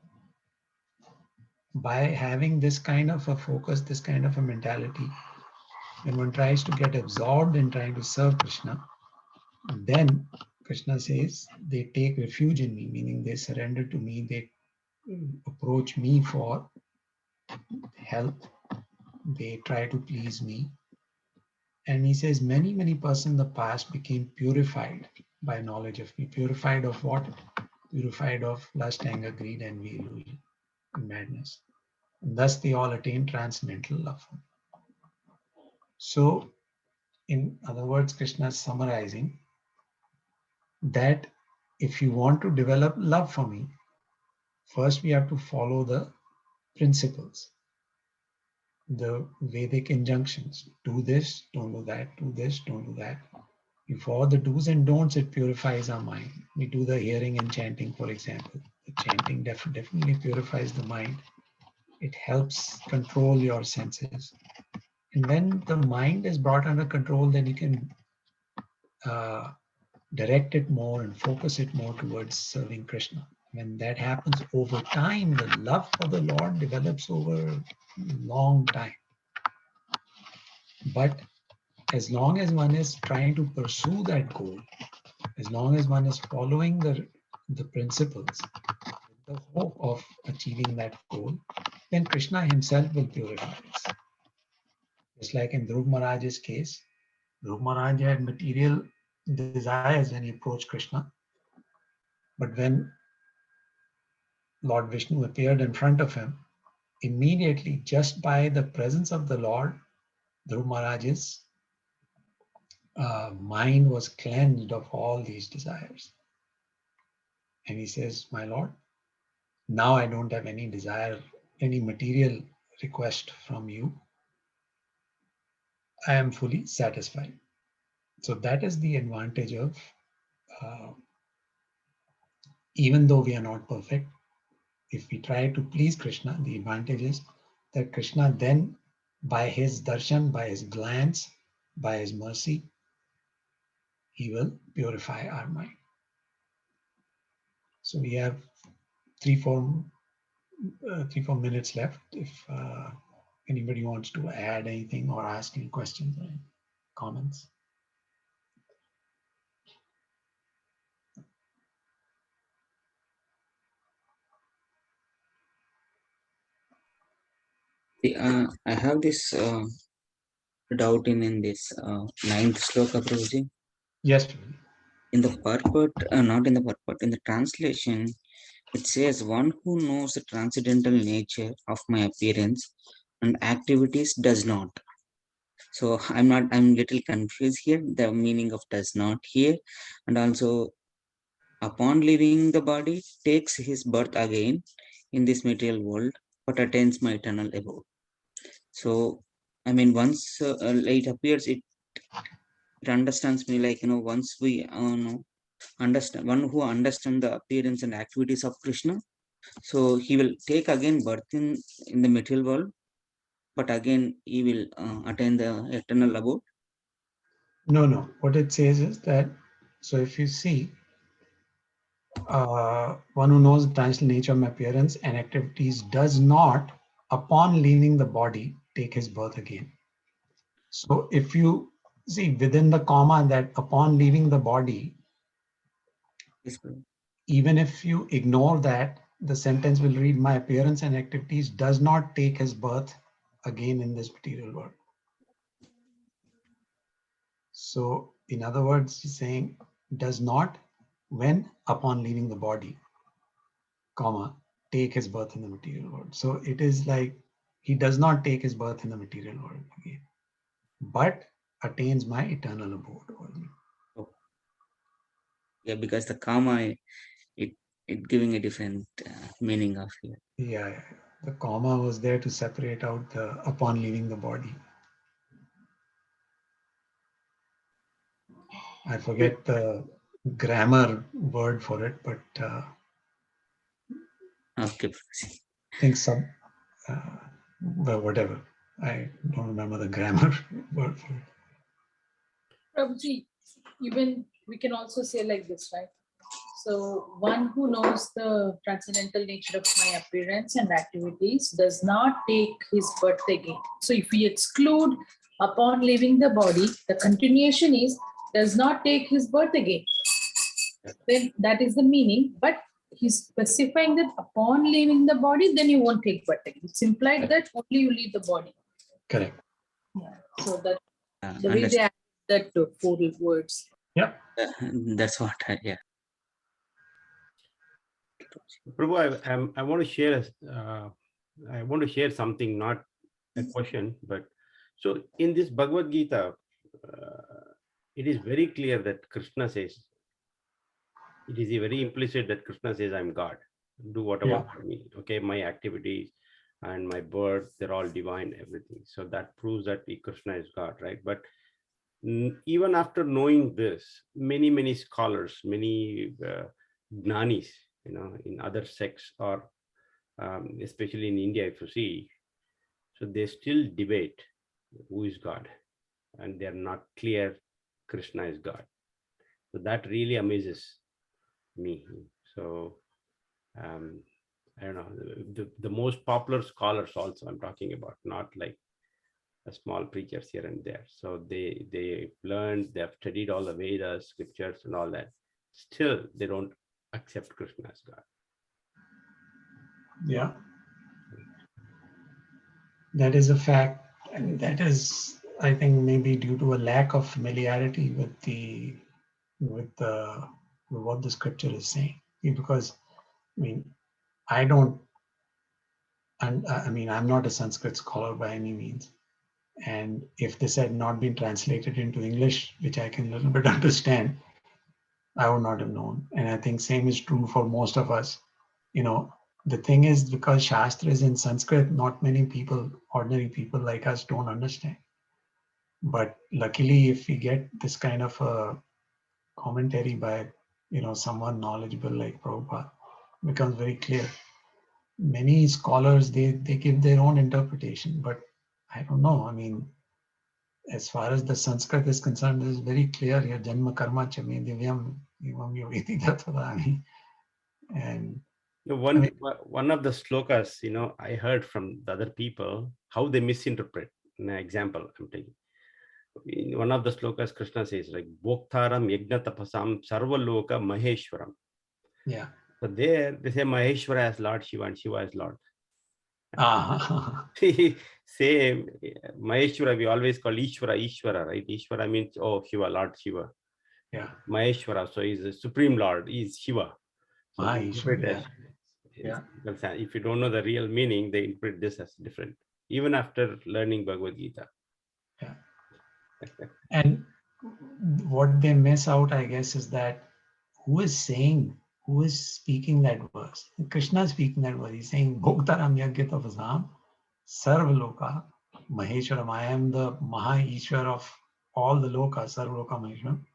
by having this kind of a focus, this kind of a mentality, when one tries to get absorbed in trying to serve Krishna, then Krishna says they take refuge in me, meaning they surrender to me, they approach me for help, they try to please me. And he says many persons in the past became purified by knowledge of me. Purified of what? Purified of lust, anger, greed, envy, illusion, and madness. And thus they all attain transcendental love. So in other words, Krishna is summarizing that if you want to develop love for me, first we have to follow the principles, the Vedic injunctions. Do this, don't do that, do this, don't do that. We follow the do's and don'ts, it purifies our mind. We do the hearing and chanting, for example. The chanting definitely purifies the mind. It helps control your senses. And when the mind is brought under control, then you can direct it more and focus it more towards serving Krishna. When that happens over time, the love for the Lord develops over a long time. But as long as one is trying to pursue that goal, as long as one is following the principles, the hope of achieving that goal, then Krishna himself will purify us. Just like in Dhruv Maharaj's case, Dhruv Maharaj had material desires when he approached Krishna. But when Lord Vishnu appeared in front of him, immediately, just by the presence of the Lord, Dhruv Maharaj's mind was cleansed of all these desires. And he says, my Lord, now I don't have any desire, any material request from you. I am fully satisfied. So that is the advantage of, even though we are not perfect, if we try to please Krishna, the advantage is that Krishna then, by his darshan, by his glance, by his mercy, he will purify our mind. So we have 3-4 minutes left. If anybody wants to add anything or ask any questions or comments. I have this doubt in this 9th sloka, Prabhuji. Yes. In the purport, not in the purport, in the translation, it says, one who knows the transcendental nature of my appearance and activities does not. So I'm little confused here, the meaning of does not here. And also upon leaving the body, takes his birth again in this material world, but attains my eternal abode. So, I mean, once it appears, it understands me like, once we know, understand, one who understands the appearance and activities of Krishna, so he will take again birth in the material world, but again he will attain the eternal abode. No. What it says is that, so if you see, one who knows the transcendental nature of my appearance and activities does not, upon leaving the body, take his birth again. So if you see within the comma that upon leaving the body, Yes, Prabhu. even if you ignore that, the sentence will read, my appearance and activities does not take his birth again in this material world. So in other words, he's saying does not, when upon leaving the body, comma, take his birth in the material world. So it is like he does not take his birth in the material world again, but attains my eternal abode. Oh. Yeah, because the comma, it giving a different meaning of here. Yeah, the comma was there to separate out the upon leaving the body. I forget the grammar word for it, but Okay. I think well, whatever. I don't remember the grammar word for it. Prabhuji, even we can also say like this, right? So one who knows the transcendental nature of my appearance and activities does not take his birth again. So if we exclude upon leaving the body, the continuation is does not take his birth again. Then that is the meaning, but he's specifying that upon leaving the body, then you won't take birth again. It's implied that only you leave the body. Correct. Yeah. So that the way Understood. they add that to 4 words. Yep. That's what yeah. Prabhu, I want to share I want to share something, not a question, but so in this Bhagavad Gita, it is very clear that Krishna says, it is very implicit that Krishna says, I'm God. Do whatever Yeah. for me. Okay, my activities and my birth, they're all divine, everything. So that proves that Krishna is God, right? But even after knowing this, many scholars, many gnanis, in other sects or especially in India, if you see, so they still debate who is God, and they're not clear Krishna is God. So that really amazes me. So I don't know, the most popular scholars also I'm talking about, not like a small preachers here and there. So they learned, they have studied all the Vedas, scriptures and all that. Still, they don't accept Krishna as God. Yeah. That is a fact. And that is, I think, maybe due to a lack of familiarity with what the scripture is saying. Because, I mean, I don't, and I mean, I'm not a Sanskrit scholar by any means. And if this had not been translated into English, which I can a little bit understand, I would not have known. And I think same is true for most of us. The thing is, because Shastra is in Sanskrit, not many people, ordinary people like us, don't understand. But luckily, if we get this kind of a commentary by, someone knowledgeable like Prabhupada, it becomes very clear. Many scholars, they give their own interpretation, but I don't know. I mean, as far as the Sanskrit is concerned, it is very clear here, Janma Karma Chame Divyam Evam Yoviti Tatvadani. And one of the slokas, I heard from the other people, how they misinterpret. An example I'm taking. In one of the slokas, Krishna says, like, Bhoktaram Yajna Tapasam Sarvaloka Maheshwaram. Yeah. So there, they say Maheshwara as Lord Shiva and Shiva as Lord. Same, Maheshwara, we always call Ishvara, right? Ishvara means, Shiva, Lord Shiva. Yeah. Maheshwara, so he's the Supreme Lord, he's Shiva. So they interpret yeah. if you don't know the real meaning, they interpret this as different, even after learning Bhagavad Gita. Yeah. And what they miss out, I guess, is that who is speaking that verse? Krishna is speaking that verse. He's saying, Bhoktaram Yagyata Vasam, Sarvaloka, Maheshwaram. I am the Maha Ishwar of all the Lokas, Sarvaloka Maheshwaram.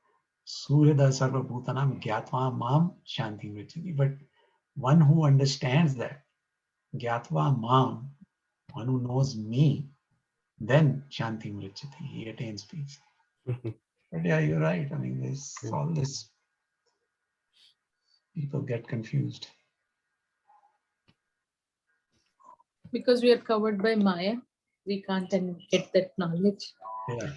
Suryada Sarva Bhutanam Gyatva Mam Shanti Vrichati. But one who understands that, Gyatva Mam, one who knows me, then Shanti Vrichati, he attains peace. But yeah, you're right. I mean, there's all this. People get confused. Because we are covered by Maya, we can't get that knowledge. Yeah.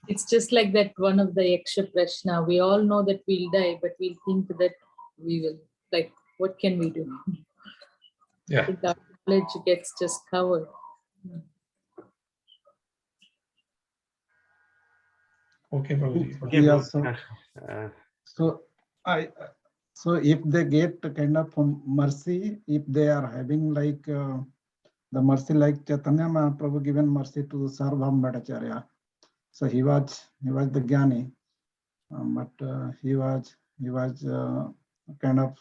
It's just like that one of the Yaksha Prashna. We all know that we'll die, but we think that we will. Like, what can we do? Yeah. The knowledge gets just covered. Okay, Prabhuji. Okay, Yeah, bro. so if they get a kind of mercy, if they are having like the mercy like Chaitanya Mahaprabhu given mercy to Sarvabhauma Bhattacharya. So he was the Jnani, but he was kind of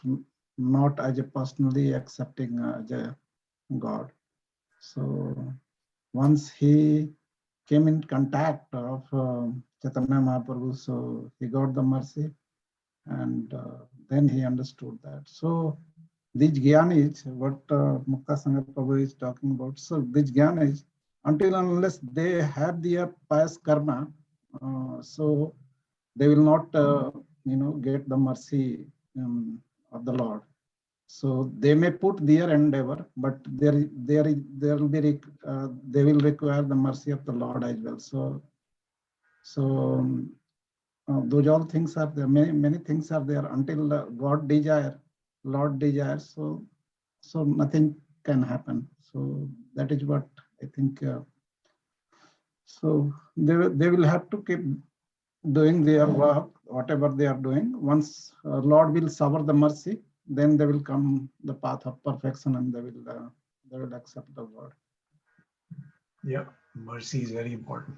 not as a personally accepting as a God. So once he came in contact of Chaitanya Mahaprabhu, so he got the mercy, and then he understood that. So these Gyanis, what Mukta Sangha Prabhu is talking about, so these Gyanis, until and unless they have their pious karma, so they will not, get the mercy of the Lord. So they may put their endeavor, but they will require the mercy of the Lord as well. So those all things are there. Many things are there until God desire, Lord desires. So nothing can happen. So that is what I think. So they will have to keep doing their work, whatever they are doing. Once Lord will shower the mercy, then they will come the path of perfection, and they will accept the word. Yeah, mercy is very important.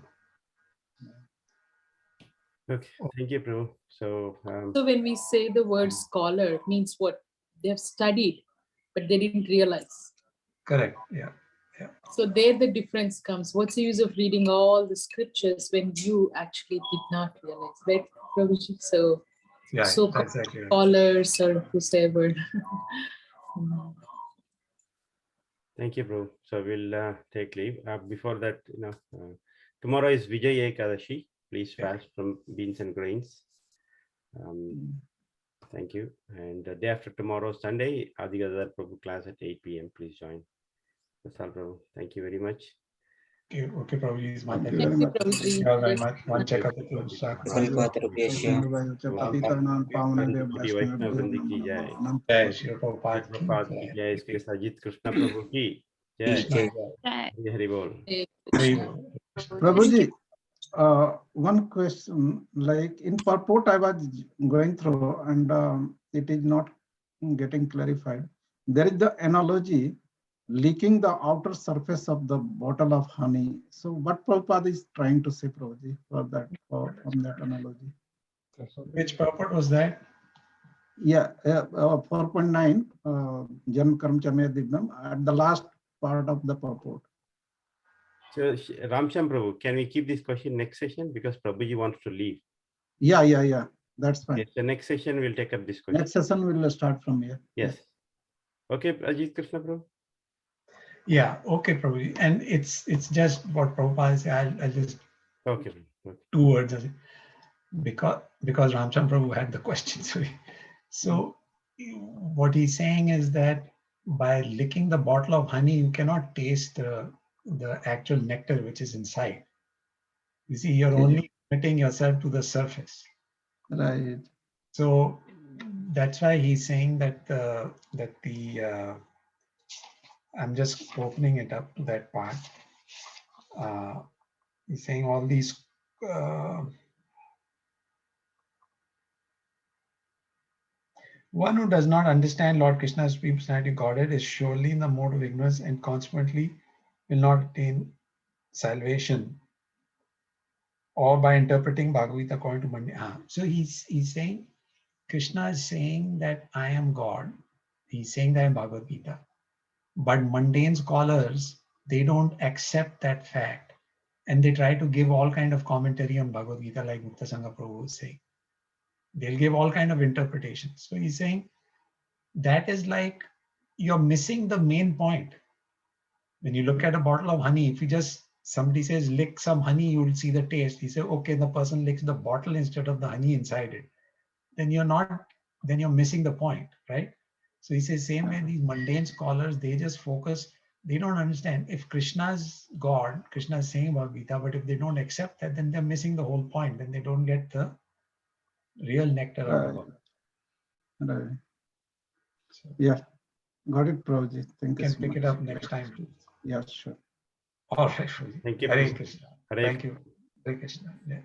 Okay, thank you, Prabhu. So when we say the word scholar, it means what? They have studied, but they didn't realize. Correct. Yeah. So there the difference comes. What's the use of reading all the scriptures when you actually did not realize, right, Prabhuji? So Yeah, so that's exactly right. scholars or whosoever. thank you, Prabhu. So we'll take leave. Before that, tomorrow is Vijay Ekadashi. Please fast from beans and grains. Thank you. And the day after tomorrow, Sunday, Adigadar Prabhu class at 8 p.m. Please join. That's all, Prabhu. Thank you very much. Okay, Prabhuji. Thank you very much. Thank you all very much. One check out the Jai Shri Prabhupada ki jai. Jai Shri Ajit Krishna Prabhu ki jai. Krishna Right. Hari Bol. Hari. Prabhuji, one question, like in purport I was going through, and it is not getting clarified. There is the analogy leaking the outer surface of the bottle of honey. So what Prabhupada is trying to say, Prabhuji, from that analogy? Which purport was that? Yeah, 4.9, Jan Karam Chamaya Dignam, at the last part of the purport. So Ramsham Prabhu, can we keep this question next session because Prabhuji wants to leave? Yeah. That's fine. Yes, the next session we'll take up this question. Next session we'll start from here. Yes. Okay, Ajit Krishna Prabhu. Yeah, okay, Prabhuji. And it's just what Prabhupada said. I'll just Okay. 2 words. Because Ramchandra Prabhu had the question. So what he's saying is that by licking the bottle of honey, you cannot taste the actual nectar which is inside. You see, you're only limiting yourself to the surface. Right. So that's why he's saying that I'm just opening it up to that part. He's saying all these one who does not understand Lord Krishna's Supreme Personality Godhead is surely in the mode of ignorance and consequently will not attain salvation. or by interpreting Bhagavad Gita according to Monday. So he's saying, Krishna is saying that I am God. He's saying that in Bhagavad Gita. But mundane scholars, they don't accept that fact. And they try to give all kind of commentary on Bhagavad Gita, like Mukta Sangha Prabhu was saying. They'll give all kind of interpretations. So he's saying that is like you're missing the main point. When you look at a bottle of honey, if you just, somebody says lick some honey, you will see the taste. You say, okay, the person licks the bottle instead of the honey inside it. Then you're missing the point, right? So he says, same way these mundane scholars, they just focus, they don't understand. If Krishna's God, Krishna is saying about Gita, but if they don't accept that, then they're missing the whole point. Then they don't get the real nectar out of it. Right. So Yeah, got it, Prabhuji. Thank you you can so pick much. it up next time, please. Yeah, sure. All right, Prabhuji. Thank you. Hare Krishna. Hare Thank you. Hare Krishna. Yeah.